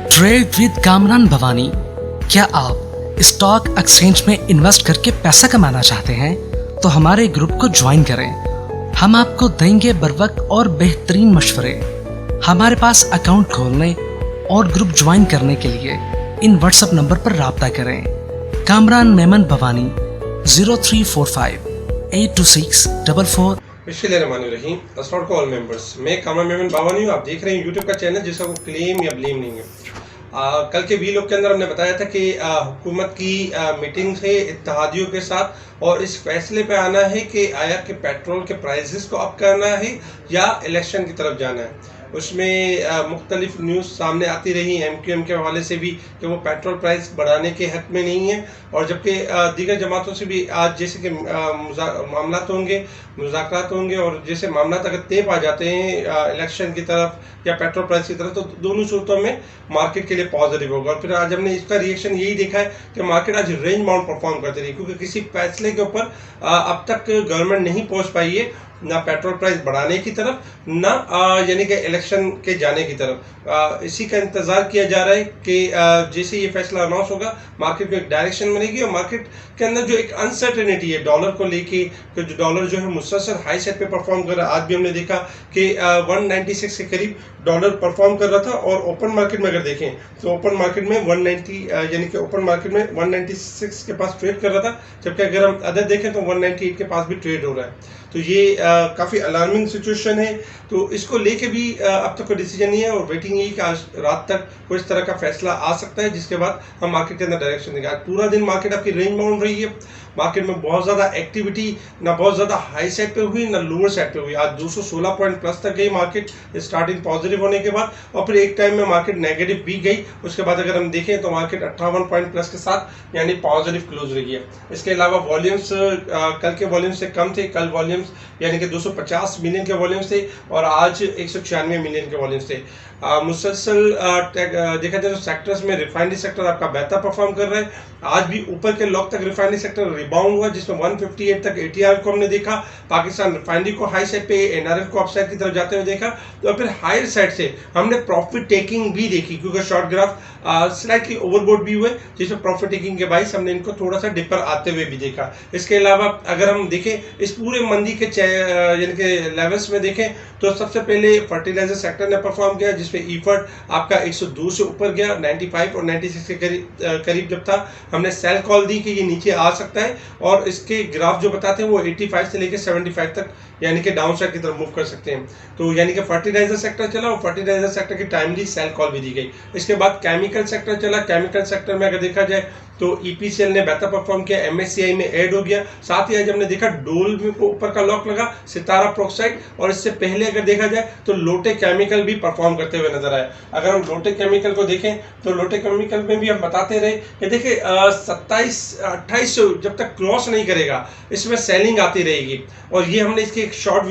Trade with Kamran Bhavani. क्या आप stock exchange में इन्वेस्ट करके पैसा कमाना चाहते हैं तो हमारे ग्रुप को ज्वाइन करें। हम आपको देंगे बर वक्त और बेहतरीन मशवरे। हमारे पास अकाउंट खोलने और ग्रुप ज्वाइन करने के लिए इन व्हाट्सएप नंबर पर राब्ता करें। कामरान मेमन भवानी 0345 82644। बिस्मिल्लाहिर्रहमानिर्रहीम। अस्सलाम वालेकुम ऑल मेंबर्स। मैं कामरान मेमन भवानी हूँ। आप देख रहे हैं यूट्यूब का चैनल जिसका कोई क्लेम या ब्लेम नहीं है। कल के वीलॉग के अंदर हमने बताया था कि हुकूमत की मीटिंग है इत्तेहादियों के साथ और इस फैसले पे आना है कि आया कि पेट्रोल के प्राइसेस को अप करना है या इलेक्शन की तरफ जाना है। उसमें मुख्तलिफ न्यूज़ सामने आती रही MQM के हवाले से भी कि वो पेट्रोल प्राइस बढ़ाने के हक में नहीं है, और जबकि दीगर जमातों से भी आज जैसे कि मामलात होंगे, मुज़ाकरात होंगे, और जैसे मामलात अगर तेज आ जाते हैं इलेक्शन की तरफ या पेट्रोल प्राइस की तरफ, तो दोनों सूरतों में मार्केट के लिए पॉजिटिव होगा। और फिर आज हमने इसका रिएक्शन यही देखा है कि मार्केट आज रेंज बाउंड परफॉर्म करती रही, क्योंकि किसी फैसले के ऊपर अब तक गवर्नमेंट नहीं पहुँच पाई है, ना पेट्रोल प्राइस बढ़ाने की तरफ, ना यानी कि इलेक्शन के जाने की तरफ। इसी का इंतज़ार किया जा रहा है कि जैसे ये फैसला अनाउंस होगा मार्केट को एक डायरेक्शन बनेगी, और मार्केट के अंदर जो एक अनसर्टेनिटी है डॉलर को लेके, कि जो डॉलर जो है मुसलसल हाई सेट पे परफॉर्म कर रहा है। आज भी हमने देखा कि 196 के करीब डॉलर परफॉर्म कर रहा था, और ओपन मार्केट में अगर देखें तो ओपन मार्केट में 190 यानी कि ओपन मार्केट में 196 के पास ट्रेड कर रहा था, जबकि अगर हम अदर देखें तो 198 के पास भी ट्रेड हो रहा है। तो ये काफ़ी अलार्मिंग सिचुएशन है। तो इसको लेके भी अब तक कोई डिसीजन नहीं है, और वेटिंग यही कि आज रात तक कोई इस तरह का फैसला आ सकता है, जिसके बाद हम मार्केट के अंदर डायरेक्शन देंगे। आज पूरा दिन मार्केट आपकी रेंज बाउंड रही है। मार्केट में बहुत ज़्यादा एक्टिविटी ना बहुत ज़्यादा हाई साइड पे हुई ना लोअर साइड पे हुई। आज 216 पॉइंट प्लस तक गई मार्केट स्टार्टिंग पॉजिटिव होने के बाद, और फिर एक टाइम में मार्केट नेगेटिव भी गई। उसके बाद अगर हम देखें तो मार्केट 58 पॉइंट प्लस के साथ यानी पॉजिटिव क्लोज रही है। इसके अलावा वॉल्यूम्स कल के वॉल्यूम्स से कम थे। कल वॉल्यूम्स यानी कि 250 मिलियन के वॉल्यूम्स थे, और आज 196 मिलियन के वॉल्यूम्स थे। मुसलसल देखा जाए तो सेक्टर्स में रिफाइनरी सेक्टर आपका बेहतर परफॉर्म कर रहा है। आज भी ऊपर के लॉक तक रिफाइनरी सेक्टर रिबाउंड हुआ, जिसमें 158 तक ATR को हमने देखा। पाकिस्तान रिफाइनरी को हाई साइड पे, NRL को अपसाइड की तरफ जाते हुए देखा। तो फिर हायर साइड से हमने प्रॉफिट टेकिंग भी देखी, क्योंकि शॉर्ट ग्राफ स्लाइटली ओवरबोट भी हुए, जिसमें प्रॉफिट टेकिंग के बाइस हमने इनको थोड़ा सा डिपर आते हुए भी देखा। इसके अलावा अगर हम देखें इस पूरे मंदी के यानी कि लेवल्स में देखें तो सबसे पहले फर्टिलाइजर सेक्टर ने परफॉर्म किया, जिसमें ईफर्ट आपका 102 से ऊपर गया। 95 और 96 के करीब जब था, हमने सेल कॉल दी कि ये नीचे आ सकता है, और इसके ग्राफ जो बताते हैं वो 85 से लेकर 75 तक यानी कि डाउन साइड की तरफ मूव कर सकते हैं। तो यानी कि फर्टिलाइजर सेक्टर चला, और फर्टिलाइजर सेक्टर की टाइमली सेल कॉल भी दी गई। इसके बाद केमिकल सेक्टर चला। केमिकल सेक्टर में अगर देखा जाए तो EPCL ने बेहतर परफॉर्म किया, MSCI में ऐड हो गया। साथ ही आज हमने देखा डोल में ऊपर का लॉक लगा, सितारा प्रोक्साइड, और इससे पहले अगर देखा जाए तो लोटे केमिकल भी परफॉर्म करते हुए नजर आया। अगर हम लोटे केमिकल को देखें तो लोटे केमिकल में भी हम बताते रहे कि देखिए 27-28 जब तक क्रॉस नहीं करेगा इसमें सेलिंग आती रहेगी, और ये हमने इसके एक शॉर्ट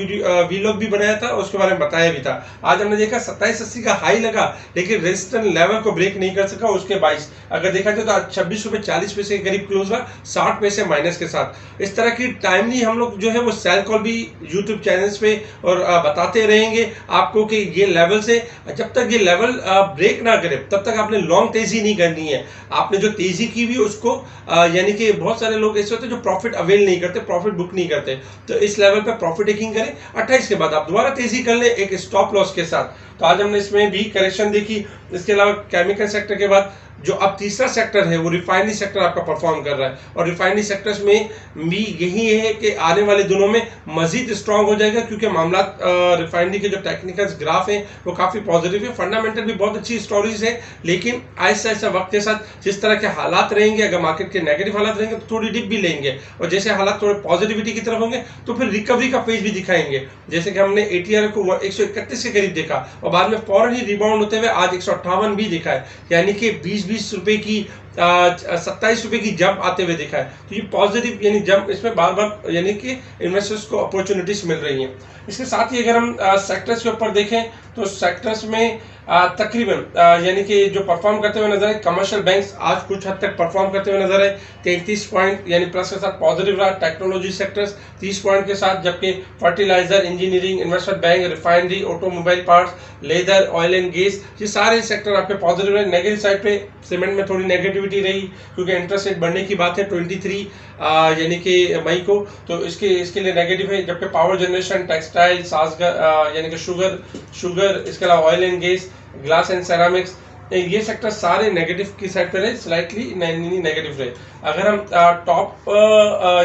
वीलॉग भी बनाया था, उसके बारे में बताया भी था। आज हमने देखा 2780 का हाई लगा, लेकिन रेजिस्टेंस लेवल को ब्रेक नहीं कर सका। उसके 22 अगर देखा जाए तो आज 26 रुपए 40 पैसे के करीब क्लोज हुआ, 60 पैसे माइनस के साथ। इस तरह की टाइमली हम लोग जो है वो सेल कॉल भी यूट्यूब चैनल्स पे और बताते रहेंगे आपको कि ये लेवल से जब तक ये लेवल ब्रेक ना करे तब तक आपने लॉन्ग तेजी नहीं करनी है। आपने जो तेजी की भी उसको यानी कि बहुत सारे लोग ऐसे होते हैं जो प्रॉफिट अवेल नहीं करते, प्रॉफिट बुक नहीं करते, तो इस लेवल पे प्रॉफिट टेकिंग करें। 28 के बाद आप दोबारा तेजी कर ले एक स्टॉप लॉस के साथ। तो आज हमने इसमें भी करेक्शन देखी। इसके अलावा केमिकल सेक्टर के बाद जो अब तीसरा सेक्टर है वो रिफाइनरी सेक्टर आपका परफॉर्म कर रहा है, और रिफाइनरी सेक्टर्स में भी यही है कि आने वाले दिनों में मजीद स्ट्रांग हो जाएगा, क्योंकि मामला रिफाइनरी के जो टेक्निकल ग्राफ हैं वो काफ़ी पॉजिटिव है। फंडामेंटल भी बहुत अच्छी स्टोरीज है, लेकिन ऐसा ऐसा वक्त के साथ जिस तरह के हालात रहेंगे, अगर मार्केट के नेगेटिव हालात रहेंगे तो थोड़ी डिप भी लेंगे, और जैसे हालात थोड़े पॉजिटिविटी की तरफ होंगे तो फिर रिकवरी का पेज भी दिखाएंगे। जैसे कि हमने ATR को 131 के करीब देखा, और बाद में फौरन ही रिबाउंड होते हुए आज 158 भी देखा है, यानी कि 20 रुपए की 27 रुपए की जंप आते हुए देखा है। तो ये पॉजिटिव यानी जंप, इसमें बार बार यानी कि इन्वेस्टर्स को अपॉर्चुनिटीज मिल रही हैं। इसके साथ ही अगर हम सेक्टर्स के ऊपर देखें तो सेक्टर्स में तकरीबन यानी कि जो परफॉर्म करते हुए नजर आए कमर्शियल बैंक्स आज कुछ हद तक परफॉर्म करते हुए नजर आए। 33 पॉइंट यानी प्लस के साथ पॉजिटिव रहा। टेक्नोलॉजी सेक्टर्स 30 पॉइंट के साथ, जबकि fertiliser, engineering, investment bank, refinery, automobile parts, leather, oil and gas, ये सारे सेक्टर आपके पॉजिटिव रहे। नेगेटिव साइड पे सीमेंट में थोड़ी नेगेटिविटी रही क्योंकि इंटरेस्ट रेट बढ़ने की बात है 23 यानी कि मई को, तो इसके लिए नेगेटिव है। जबकि पावर जनरेशन, टेक्सटाइल, सासगर यानी कि शुगर, इसके अलावा oil and gas, glass and ceramics, ये सेक्टर सारे नेगेटिव की साइड पे रहे, स्लाइटली नेगेटिव रहे। अगर हम टॉप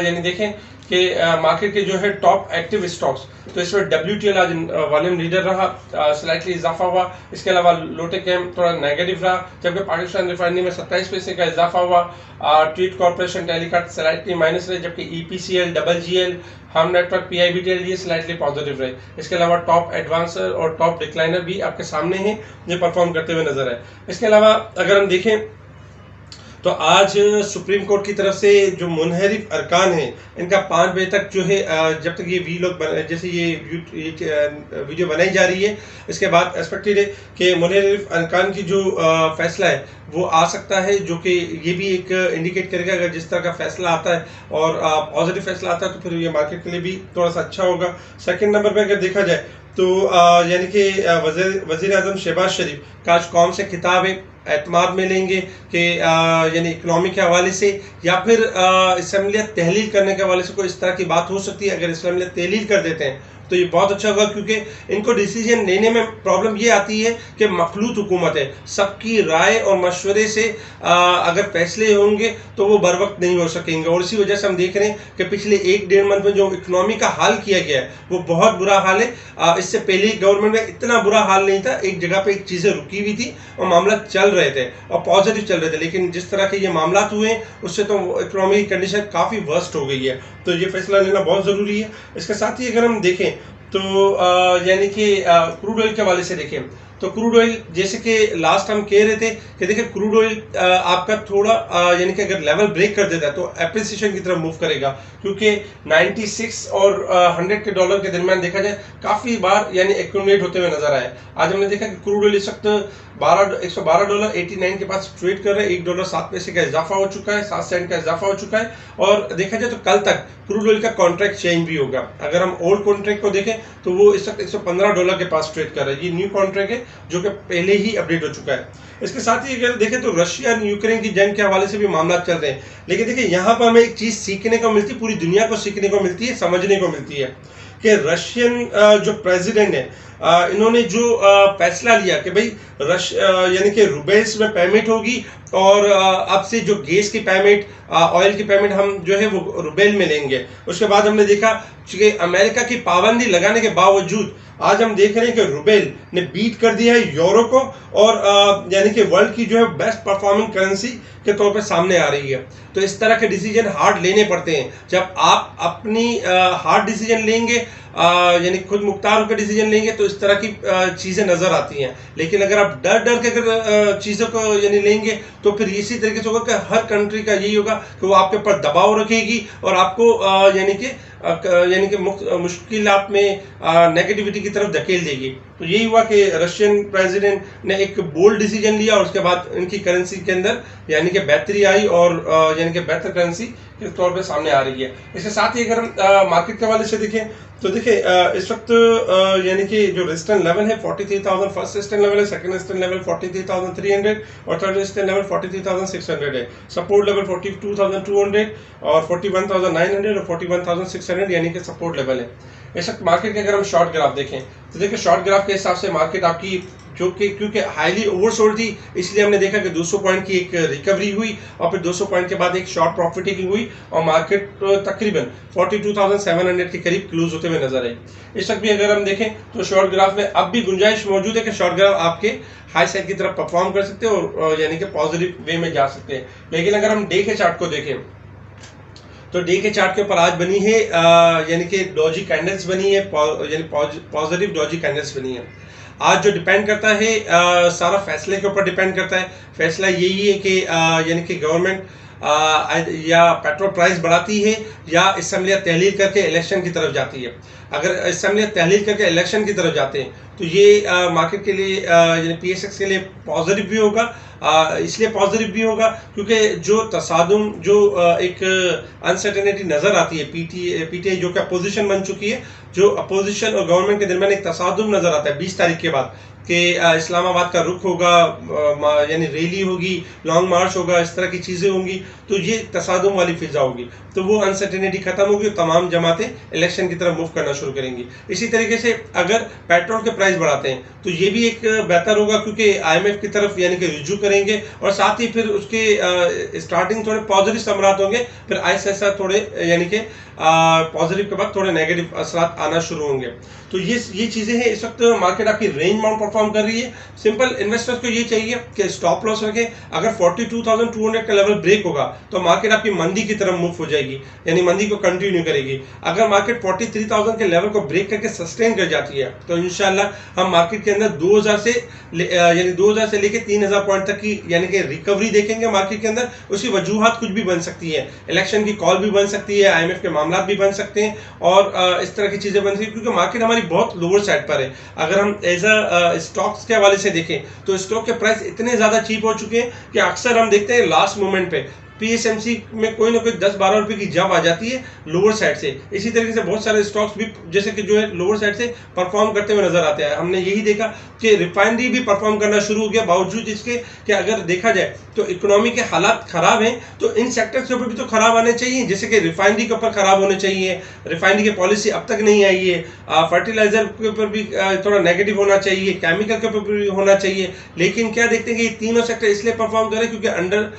यानी देखें कि मार्केट के जो है टॉप एक्टिव स्टॉक्स, तो इसमें WTL आज वॉल्यूम लीडर रहा, स्लाइटली इजाफा हुआ। इसके अलावा लोटे कैम थोड़ा नेगेटिव रहा, जबकि पाकिस्तान रिफाइनरी में 27 पैसे का इजाफा हुआ। ट्रीट कॉर्पोरेशन, टेलीकॉट स्लाइटली माइनस रहे, जबकि EPCL, GGL, हम नेटवर्क, PIBTL ये स्लाइटली पॉजिटिव रहे। इसके अलावा टॉप एडवांसर और टॉप डिक्लाइनर भी आपके सामने हैं, ये परफॉर्म करते हुए नजर आए। इसके अलावा अगर हम देखें तो आज सुप्रीम कोर्ट की तरफ से जो मुनहरिफ अरकान हैं इनका 5 बजे तक जो है जब तक ये जैसे ये वीडियो बनाई जा रही है, इसके बाद एक्सपेक्टेड है कि मुनहरिफ अरकान की जो फैसला है वो आ सकता है, जो कि ये भी एक इंडिकेट करेगा अगर जिस तरह का फैसला आता है और पॉजिटिव फैसला आता है तो फिर ये मार्केट के लिए भी थोड़ा सा अच्छा होगा। सेकेंड नंबर पर अगर देखा जाए तो यानी कि वज़ीर आज़म शहबाज शरीफ का आज कौम से खिताब है, एतमाद में लेंगे कि यानी इकनॉमी के हवाले से या फिर इसम्बलियत तहलील करने के हवाले से कोई इस तरह की बात हो सकती है। अगर इसम्बलियत तहलील कर देते हैं तो ये बहुत अच्छा होगा, क्योंकि इनको डिसीजन लेने में प्रॉब्लम ये आती है कि मखलूत हुकूमत है, सबकी राय और मशवरे से अगर फैसले होंगे तो वो बर वक्त नहीं हो सकेंगे। और इसी वजह से हम देख रहे हैं कि पिछले 1-1.5 मंथ में जो इकनॉमी का हाल किया गया है वो बहुत बुरा हाल है। इससे पहले गवर्नमेंट में इतना बुरा हाल नहीं था, एक जगह पे एक चीज़ें रुकी हुई थी और मामला चल रहे थे और पॉजिटिव चल रहे थे, लेकिन जिस तरह के ये मामला हुए उससे तो इकनॉमी की कंडीशन काफ़ी वर्स्ट हो गई है। तो ये फैसला लेना बहुत ज़रूरी है। इसके साथ ही अगर हम देखें तो यानी कि क्रूड ऑयल के हवाले से देखें तो क्रूड ऑयल जैसे कि लास्ट हम कह रहे थे कि देखिए क्रूड ऑयल आपका थोड़ा यानी कि अगर लेवल ब्रेक कर देता है तो एप्रिसिएशन की तरफ मूव करेगा, क्योंकि 96 और 100 के डॉलर के दरमियान देखा जाए काफ़ी बार यानी एक्यूमुलेट होते हुए नजर आए। आज हमने देखा कि क्रूड ऑयल इस वक्त $112.89 के पास ट्रेड कर रहे हैं, $1.07 का इजाफा हो चुका है, 7 सेंट का इजाफा हो चुका है। और देखा जाए तो कल तक क्रूड ऑयल का कॉन्ट्रैक्ट चेंज भी होगा। अगर हम ओल्ड कॉन्ट्रैक्ट को देखें तो वो इस वक्त $115 के पास ट्रेड कर रहा है, ये न्यू कॉन्ट्रैक्ट है जो कि पहले ही अपडेट हो चुका है। इसके साथ ही अगर देखें तो रशिया और यूक्रेन की जंग के हवाले से भी मामला चल रहे हैं, लेकिन देखिए यहाँ पर हमें एक चीज़ सीखने को मिलती है, पूरी दुनिया को सीखने को मिलती है, समझने को मिलती है कि रशियन जो प्रेसिडेंट है इन्होंने जो फैसला लिया कि भाई यानी कि रुबेल्स में पेमेंट होगी और अब से जो गैस की पेमेंट, ऑयल की पेमेंट हम जो है वो रुबेल में लेंगे। उसके बाद हमने देखा कि अमेरिका की पाबंदी लगाने के बावजूद आज हम देख रहे हैं कि रुबेल ने बीट कर दिया है यूरो को और यानी कि वर्ल्ड की जो है बेस्ट परफॉर्मिंग करेंसी के तौर पे सामने आ रही है। तो इस तरह के डिसीजन हार्ड लेने पड़ते हैं। जब आप अपनी हार्ड डिसीजन लेंगे यानी खुद मुख्तार होकर डिसीजन लेंगे तो इस तरह की चीज़ें नज़र आती हैं, लेकिन अगर आप डर के अगर चीज़ों को यानी लेंगे तो फिर इसी तरीके से होगा कि हर कंट्री का यही होगा कि वो आपके ऊपर दबाव रखेगी और आपको यानी कि मुश्किलात में नेगेटिविटी की तरफ धकेल देगी। तो यही हुआ कि रशियन प्रेसिडेंट ने एक बोल्ड डिसीजन लिया और उसके बाद इनकी करेंसी के अंदर यानी कि बेहतरी आई और यानी कि बेहतर करेंसी के तौर पे सामने आ रही है। इसके साथ ही अगर हम मार्केट के हवाले से देखें तो देखिए इस वक्त यानी कि जो रेजिस्टेंस लेवल है 43,000 फर्स्ट रेजिस्टेंस लेवल है, सेकंड रेजिस्टेंस लेवल 43,300 और थर्ड रेजिस्टेंस लेवल 43,600 है। सपोर्ट लेवल 42,200 और 41,900 और 41,600 यानी कि सपोर्ट लेवल है। इस वक्त मार्केट के अगर हम शॉर्ट ग्राफ देखें तो देखिए शॉर्ट ग्राफ के हिसाब से मार्केट आपकी जो कि क्योंकि हाईली ओवरसोल्ड थी इसलिए हमने देखा कि 200 पॉइंट की एक रिकवरी हुई और फिर 200 पॉइंट के बाद एक शॉर्ट प्रॉफिट टेकिंग हुई और मार्केट तकरीबन 42,700 के करीब क्लोज होते हुए नजर आई। इस वक्त भी अगर हम देखें तो शॉर्ट ग्राफ में अब भी गुंजाइश मौजूद है कि शॉर्ट ग्राफ आपके हाई साइड की तरफ परफॉर्म कर सकते हैं और यानी कि पॉजिटिव वे में जा सकते हैं। लेकिन अगर हम डे के चार्ट को देखें तो डे के चार्ट के ऊपर आज बनी है यानी कि डॉजी कैंडल्स बनी है, यानी पॉजिटिव डॉजी कैंडल्स बनी है। आज जो डिपेंड करता है सारा फैसले के ऊपर डिपेंड करता है। फैसला यही है कि यानी कि गवर्नमेंट या पेट्रोल प्राइस बढ़ाती है या असम्बलियाँ तहलील करके इलेक्शन की तरफ जाती है। अगर असम्बलियाँ तहलील करके इलेक्शन की तरफ जाते हैं तो ये मार्केट के लिए यानी PSX के लिए पॉजिटिव भी होगा। इसलिए पॉजिटिव भी होगा क्योंकि जो तसादुम जो एक अनसर्टेनिटी नज़र आती है PTI जो कि अपोजिशन बन चुकी है, जो अपोजिशन और गवर्नमेंट के दरमियान एक तसादुम नज़र आता है 20 तारीख के बाद कि इस्लामाबाद का रुख होगा, यानी रैली होगी, लॉन्ग मार्च होगा, इस तरह की चीज़ें होंगी, तो ये तसादुम वाली फिजा होगी, तो वो अनसर्टेनिटी खत्म होगी और तमाम जमातें इलेक्शन की तरफ मूव करना शुरू करेंगी। इसी तरीके से अगर पेट्रोल के प्राइस बढ़ाते हैं तो ये भी एक बेहतर होगा क्योंकि IMF की तरफ यानी कि रुजू करेंगे और साथ ही फिर उसके स्टार्टिंग थोड़े पॉजिटिव समरात होंगे, फिर ऐसा थोड़े यानी कि पॉजिटिव के बाद थोड़े नेगेटिव असरात आना शुरू होंगे। तो ये चीज़ें हैं। इस वक्त मार्केट आपकी रेंज माउंट परफॉर्म कर रही है। सिंपल इन्वेस्टर्स को ये चाहिए कि स्टॉप लॉस रखें। अगर 42,200 का लेवल ब्रेक होगा तो मार्केट आपकी मंदी की तरफ मूव हो जाएगी, यानी मंदी को कंटिन्यू करेगी। अगर मार्केट 43,000 के लेवल को ब्रेक करके सस्टेन कर जाती है तो इंशाल्लाह हम मार्केट के अंदर 2000 से लेके 3000 पॉइंट तक की यानी कि रिकवरी देखेंगे मार्केट के अंदर। उसकी वजूहत कुछ भी बन सकती है, इलेक्शन की कॉल भी बन सकती है, IMF के मामला भी बन सकते हैं और इस तरह की चीज़ें बन सकती है क्योंकि मार्केट हमारी बहुत लोअर साइड पर है। अगर हम एज स्टॉक्स के हवाले से देखें तो स्टॉक के प्राइस इतने ज़्यादा चीप हो चुके हैं कि अक्सर हम देखते हैं लास्ट मोमेंट पे PSMC में कोई ना कोई 10-12 रुपए की जंप आ जाती है लोअर साइड से। इसी तरीके से बहुत सारे स्टॉक्स भी जैसे कि जो है लोअर साइड से परफॉर्म करते हुए नजर आते हैं। हमने यही देखा कि रिफाइनरी भी परफॉर्म करना शुरू हो गया बावजूद इसके कि अगर देखा जाए तो इकोनॉमी के हालात खराब हैं तो इन सेक्टर्स के ऊपर भी तो खराब आने चाहिए, जैसे कि रिफाइनरी के ऊपर खराब होने चाहिए। रिफाइनरी की पॉलिसी अब तक नहीं आई है, फर्टिलाइजर के ऊपर भी थोड़ा नेगेटिव होना चाहिए, केमिकल के ऊपर भी होना चाहिए। लेकिन क्या देखते हैं कि ये तीनों सेक्टर इसलिए परफॉर्म करें क्योंकि अंडर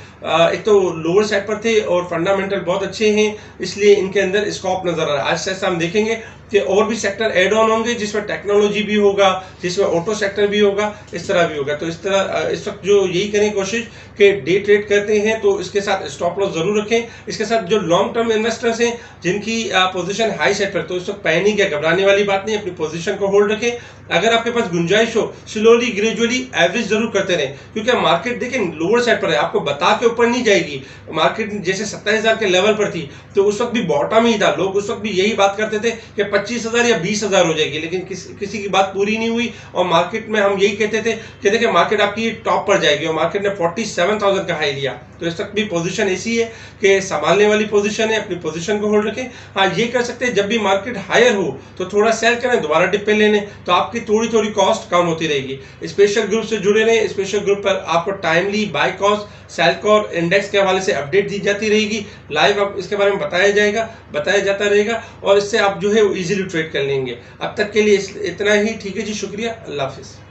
एक तो लोअर साइड पर थे और फंडामेंटल बहुत अच्छे हैं, इसलिए इनके अंदर स्कोप नजर आ रहा है। आज से हम देखेंगे कि और भी सेक्टर ऐड ऑन होंगे जिसमें टेक्नोलॉजी भी होगा, जिसमें ऑटो सेक्टर भी होगा, इस तरह भी होगा। तो इस तरह इस वक्त जो यही करें कोशिश कि डे ट्रेड करते हैं तो इसके साथ स्टॉप लॉस जरूर रखें। इसके साथ जो लॉन्ग टर्म इन्वेस्टर्स हैं जिनकी पोजीशन हाई साइड पर, तो इस वक्त पैनिक या घबराने वाली बात नहीं, अपनी पोजीशन को होल्ड रखें। अगर आपके पास गुंजाइश हो स्लोली ग्रेजुअली एवरेज जरूर करते रहें क्योंकि मार्केट देखें लोअर साइड पर है, आपको बता के ऊपर नहीं जाएगी। मार्केट जैसे 27,000 के लेवल पर थी तो उस वक्त भी बॉटम ही था, लोग उस वक्त भी यही बात करते थे कि 25,000 या 20,000 हो जाएगी, लेकिन किसी की बात पूरी नहीं हुई और मार्केट में हम यही कहते थे कि देखिए मार्केट आपकी टॉप पर जाएगी और मार्केट ने 47,000 का हाई लिया। तो इस वक्त भी पोजीशन ऐसी है कि संभालने वाली पोजीशन है, अपनी पोजीशन को होल्ड रखें। हाँ ये कर सकते हैं जब भी मार्केट हायर हो तो थोड़ा सेल करें, दोबारा डिप पे लेने, तो आपकी थोड़ी कॉस्ट कम होती रहेगी। स्पेशल ग्रुप से जुड़े रहें, स्पेशल ग्रुप पर आपको timely buy cost sell call index के हवाले से अपडेट दी जाती रहेगी, लाइव आप इसके बारे में बताया जाता रहेगा और इससे आप जो है वो इजीली ट्रेड कर लेंगे। अब तक के लिए इतना ही, ठीक है जी, शुक्रिया, अल्लाह हाफिज़।